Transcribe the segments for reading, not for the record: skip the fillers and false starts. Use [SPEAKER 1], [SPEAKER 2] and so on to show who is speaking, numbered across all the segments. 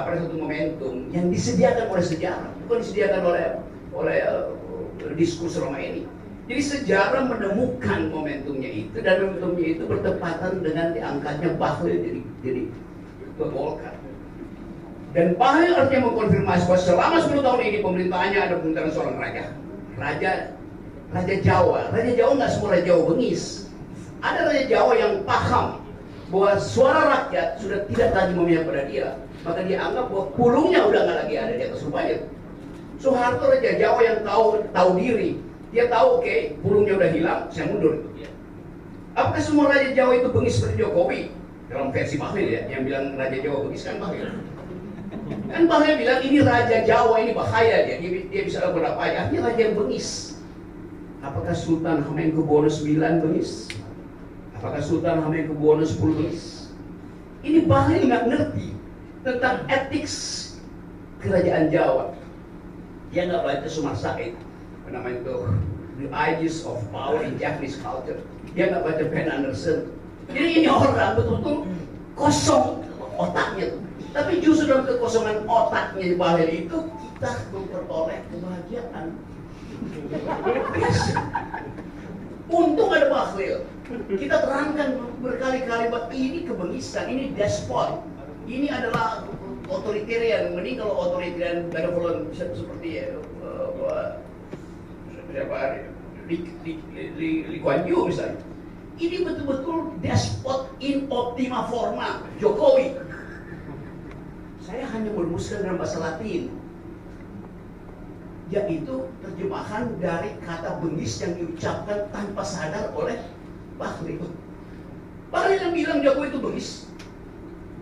[SPEAKER 1] pada satu momentum yang disediakan oleh sejarah, bukan disediakan oleh diskursus Roma ini. Jadi sejarah menemukan momentumnya itu, dan momentumnya itu bertepatan dengan diangkatnya Bahlil jadi ketua Golkar. Dan Bahlil artinya mengkonfirmasi bahwa selama 10 tahun ini pemerintahannya ada pemerintahan seorang Raja Jawa. Raja Jawa nggak semua Raja Jawa bengis. Ada Raja Jawa yang paham bahwa suara rakyat sudah tidak lagi memihak pada dia, maka dia anggap bahwa pulungnya udah nggak lagi ada di atas rupanya. Soeharto Raja Jawa yang tahu diri, dia tahu oke, pulungnya udah hilang, saya mundur. Apakah semua Raja Jawa itu bengis seperti Jokowi? Dalam versi Bahlil ya, yang bilang Raja Jawa bengis kan Bahlil. Kan Bahlil bilang ini Raja Jawa ini bahaya dia bisa lakukan apa aja. Artinya Raja yang bengis. Apakah Sultan Hamengkubuwono IX bengis? Apakah Sultan Hamengkubuwono X bengis? Ini Bahlil nggak ngerti tentang etik kerajaan Jawa. Dia nggak baca Sumar Said, namanya itu The Aegis of Power in Japanese Culture. Dia nggak baca Ben Anderson. Jadi ini orang betul-betul kosong otaknya. Tapi justru dalam kekosongan otaknya di Bahlil itu kita memperoleh kebahagiaan. Untung ada Bahlil. Kita terangkan berkali-kali bahwa ini kebengisan, ini despot, ini adalah otoritarian. Mending kalau otoritarian benevolent seperti Lee Kuan Yew misalnya. Ini betul-betul despot in optima forma Jokowi. Saya hanya merumuskan dalam bahasa Latin, yaitu terjemahan dari kata bengis yang diucapkan tanpa sadar oleh Bahlil. Bahlil yang bilang Jokowi itu bengis.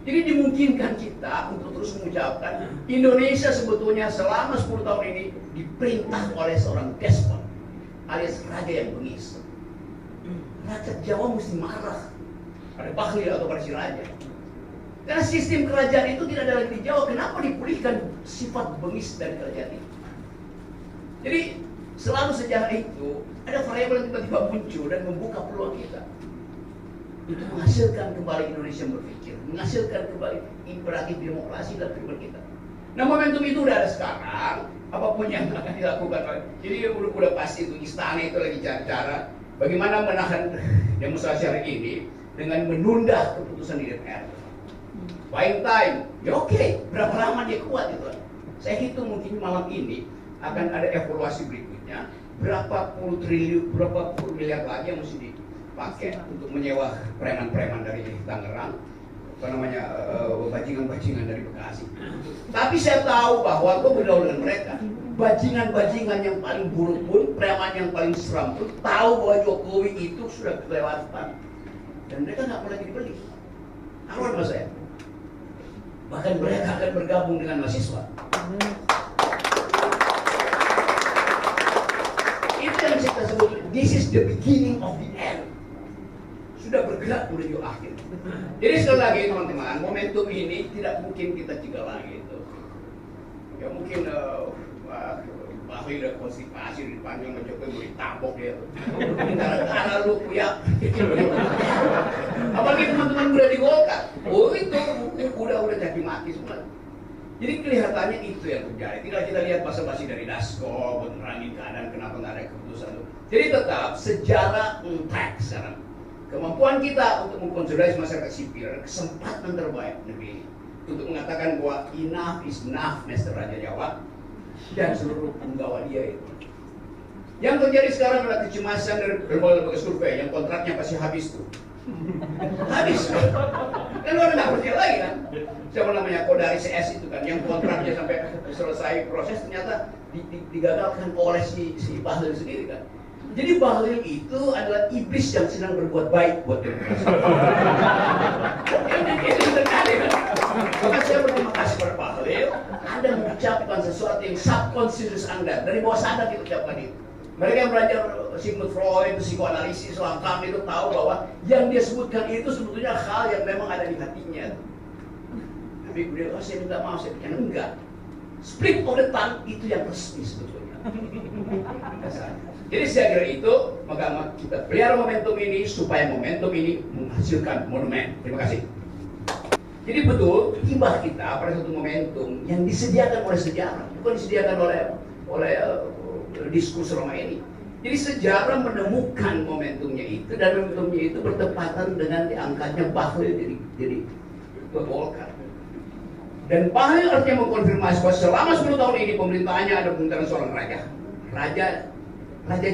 [SPEAKER 1] Jadi dimungkinkan kita untuk terus mengucapkan Indonesia sebetulnya selama 10 tahun ini diperintah oleh seorang despot alias raja yang bengis. Rakyat Jawa mesti marah pada Bahlil atau pada si raja. Karena sistem kerajaan itu tidak ada lagi di Jawa. Kenapa dipulihkan sifat bengis dari kerajaan itu? Jadi selalu sejarah itu ada variabel yang tiba-tiba muncul dan membuka peluang kita untuk menghasilkan kembali Indonesia berpikir, menghasilkan kembali imperatif demokrasi dalam kehidupan kita. Nah momentum itu udah ada sekarang, apapun yang akan dilakukan. Jadi udah pasti itu istana itu lagi cari cara bagaimana menahan demonstrasi hari ini dengan menunda keputusan di DPR. Buying time, ya oke, berapa lama dia kuat itu? Saya hitung mungkin malam ini akan ada evaluasi berikutnya, berapa puluh miliar lagi yang mesti dipakai untuk menyewa preman-preman dari Tangerang, bajingan-bajingan dari Bekasi. Tapi saya tahu bahwa gue bergaul dengan mereka, bajingan-bajingan yang paling buruk pun, preman yang paling seram pun tahu bahwa Jokowi itu sudah kelewatan dan mereka nggak boleh dibeli. Aman mas saya. Bahkan mereka akan bergabung dengan mahasiswa. Itu yang kita sebut, this is the beginning of the end. Sudah bergerak menuju akhir. Jadi sekali lagi teman-teman, momentum ini tidak mungkin kita cegah lagi itu. Ya mungkin Bahlil udah konstipasi di depannya sama Jokowi mau ditabok dia. Antara lu ya. Apalagi teman-teman muda di Golkar. Oh itu udah caci maki semua. Jadi kelihatannya itu yang terjadi. Tinggal kita lihat basa-basi dari Dasko, menerangi keadaan kenapa nggak ada keputusan itu. Jadi tetap sejarah intact sekarang. Kemampuan kita untuk mengkonsolidasi masyarakat sipil, kesempatan terbaik negeri ini untuk mengatakan bahwa enough is enough, Master Raja Jawa dan seluruh penggawa dia itu. Yang terjadi sekarang adalah kecemasan dari berbagai survei yang kontraknya pasti habis tuh. Habis kan orang nggak percaya lagi kan. Siapa namanya Kodari CS itu kan yang kontraknya sampai selesai proses ternyata digagalkan oleh si Bahlil sendiri kan. Jadi Bahlil itu adalah iblis yang sedang berbuat baik buat demokrasi. Itu terjadi kan. Maka saya berterima kasih kepada Bahlil. Anda mengucapkan sesuatu yang subconscious Anda dari bawah sadar diucapkan itu. Mereka yang belajar Sigmund Freud, psikoanalisis, Lacan itu tahu bahwa yang dia sebutkan itu sebetulnya hal yang memang ada di hatinya. Tapi beliau, saya minta maaf, saya pikir enggak. Split of the tongue itu yang resmi sebetulnya. Jadi saya kira itu, maka kita pelihara momentum ini supaya momentum ini menghasilkan monumen. Terima kasih. Jadi betul tiba kita pada satu momentum yang disediakan oleh sejarah, bukan disediakan oleh diskursus Roma ini. Jadi sejarah menemukan momentumnya itu, dan momentumnya itu bertepatan dengan diangkatnya Bahlil jadi ketua Golkar. Dan Bahlil artinya mengkonfirmasi bahwa selama 10 tahun ini pemerintahannya ada pemerintahan seorang Raja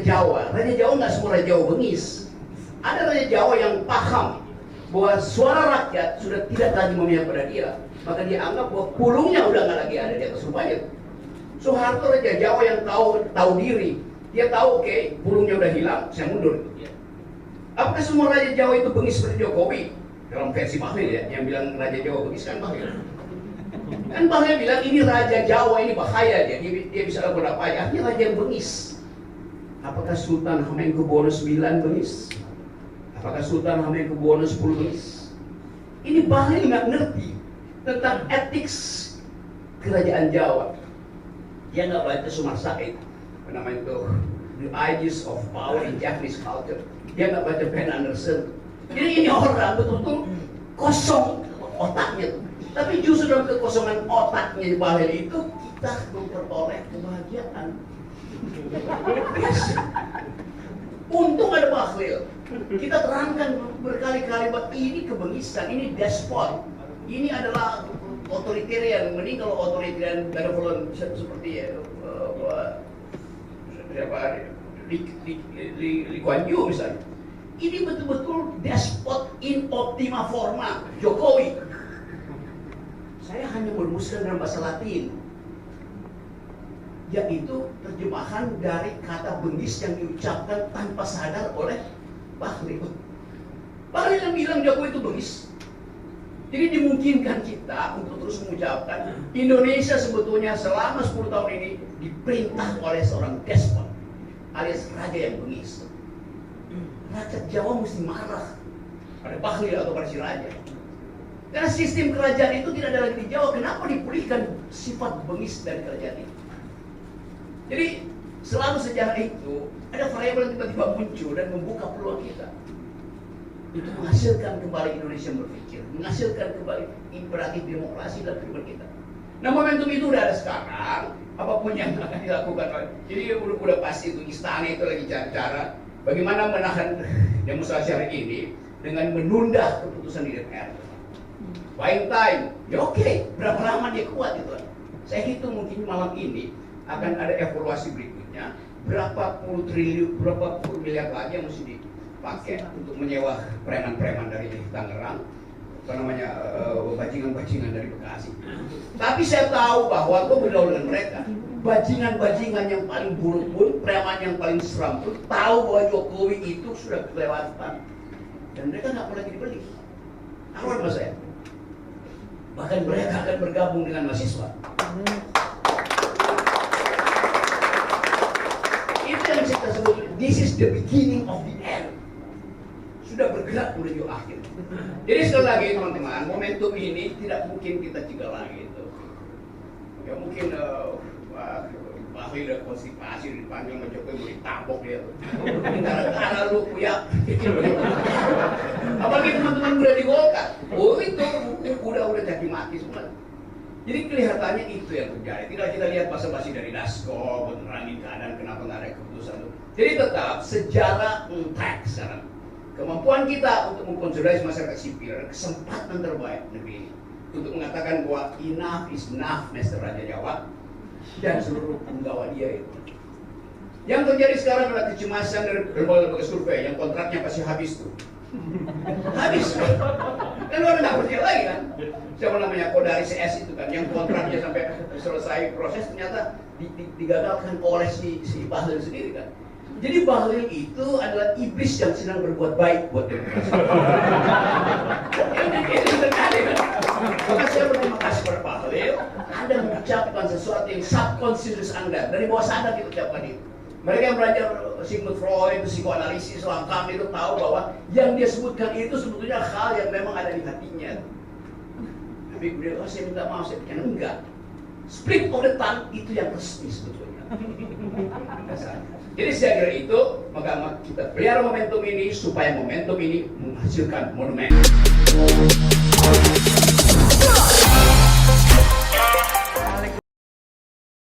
[SPEAKER 1] Jawa. Raja Jawa nggak semua Raja Jawa bengis. Ada Raja Jawa yang paham bahwa suara rakyat sudah tidak lagi memihak pada dia, maka dia anggap bahwa pulungnya udah nggak lagi ada di atas rupanya. Soeharto Raja Jawa yang tahu diri, dia tahu oke, pulungnya udah hilang, saya mundur. Apakah semua Raja Jawa itu bengis seperti Jokowi? Dalam versi Bahlil ya, yang bilang Raja Jawa bengis kan Bahlil. Kan Bahlil bilang ini Raja Jawa ini bahaya dia bisa lakukan apa aja. Artinya Raja yang bengis. Apakah Sultan Hamengkubuwono IX bengis? Apakah Sultan Hamengkubuwono X bengis? Ini Bahlil nggak ngerti tentang etik kerajaan Jawa. Dia nggak baca Sumar Said, namanya itu The Aegis of Power in Japanese Culture. Dia nggak baca Ben Anderson. Jadi ini orang betul-betul kosong otaknya. Tapi justru dalam kekosongan otaknya di Bahlil itu kita memperoleh kebahagiaan. Yes. Untung ada Bahlil. Kita terangkan berkali-kali bahwa ini kebengisan, ini despot, ini adalah otoritarian. Mending kalau otoritarian benevolent seperti Lee Kuan Yew misalnya. Ini betul-betul despot in optima forma Jokowi. Saya hanya merumuskan dalam bahasa Latin, yaitu terjemahan dari kata bengis yang diucapkan tanpa sadar oleh Bahlil. Bahlil yang bilang Jokowi itu bengis. Jadi dimungkinkan kita untuk terus mengucapkan Indonesia sebetulnya selama 10 tahun ini diperintah oleh seorang despot alias raja yang bengis. Rakyat Jawa mesti marah pada Bahlil atau pada si raja. Karena sistem kerajaan itu tidak ada lagi di Jawa. Kenapa dipulihkan sifat bengis dari kerajaan itu? Jadi selalu sejarah itu ada variabel yang tiba-tiba muncul dan membuka peluang kita untuk menghasilkan kembali Indonesia berpikir, menghasilkan kembali imperatif demokrasi dalam kehidupan kita. Nah momentum itu udah ada sekarang, apapun yang akan dilakukan. Jadi udah pasti itu istana itu lagi cara bagaimana menahan demonstrasi hari ini dengan menunda keputusan di DPR. Buying time, ya oke, berapa lama dia kuat itu? Saya hitung mungkin malam ini akan ada evaluasi berikutnya, berapa puluh miliar lagi yang mesti dipakai untuk menyewa preman-preman dari Tangerang, bajingan-bajingan dari Bekasi. Tapi saya tahu bahwa gue bergaul dengan mereka, bajingan-bajingan yang paling buruk pun, preman yang paling seram pun tahu bahwa Jokowi itu sudah kelewatan, dan mereka nggak pernah dibeli. Apa mas saya? Bahkan mereka akan bergabung dengan mahasiswa. Itu yang kita sebut, this is the beginning of the end. Sudah bergerak menuju akhir. Jadi sekali lagi teman-teman, momentum ini tidak mungkin kita cegah lagi itu. Ya mungkin Bahlil ada konstipasi dipanggil sama Jokowi mau ditabok dia. Gara-gara lu punya. Apalagi teman-teman muda di Golkar. Oh itu udah caci maki semua. Jadi kelihatannya itu yang terjadi. Tidak kita lihat basa-basi dari Dasko, menerangi keadaan kenapa nggak ada keputusan itu. Jadi tetap sejarah intact sekarang. Kemampuan kita untuk mengkonsolidasi masyarakat sipil, kesempatan terbaik negeri ini untuk mengatakan bahwa enough is enough, Master Raja Jawa dan seluruh penggawa dia itu. Yang terjadi sekarang adalah kecemasan dari lembaga survei yang kontraknya pasti habis tuh. Habis kan orang nggak percaya lagi kan. Siapa namanya Kodari CS itu kan yang kontraknya sampai selesai proses ternyata digagalkan oleh si Bahlil sendiri kan. Jadi Bahlil itu adalah iblis yang sedang berbuat baik buat demokrasi. Itu terjadi kan. Maka saya berterima kasih kepada Bahlil. Anda mengucapkan sesuatu yang subconscious Anda dari bawah sadar diucapkan itu. Mereka yang belajar Sigmund Freud, psikoanalisis, Lacan itu tahu bahwa yang dia sebutkan itu sebetulnya hal yang memang ada di hatinya. Tapi beliau, saya minta maaf, saya pikir enggak. Split of the tongue itu yang resmi sebetulnya. Jadi saya kira itu, maka kita pelihara momentum ini supaya momentum ini menghasilkan monumen.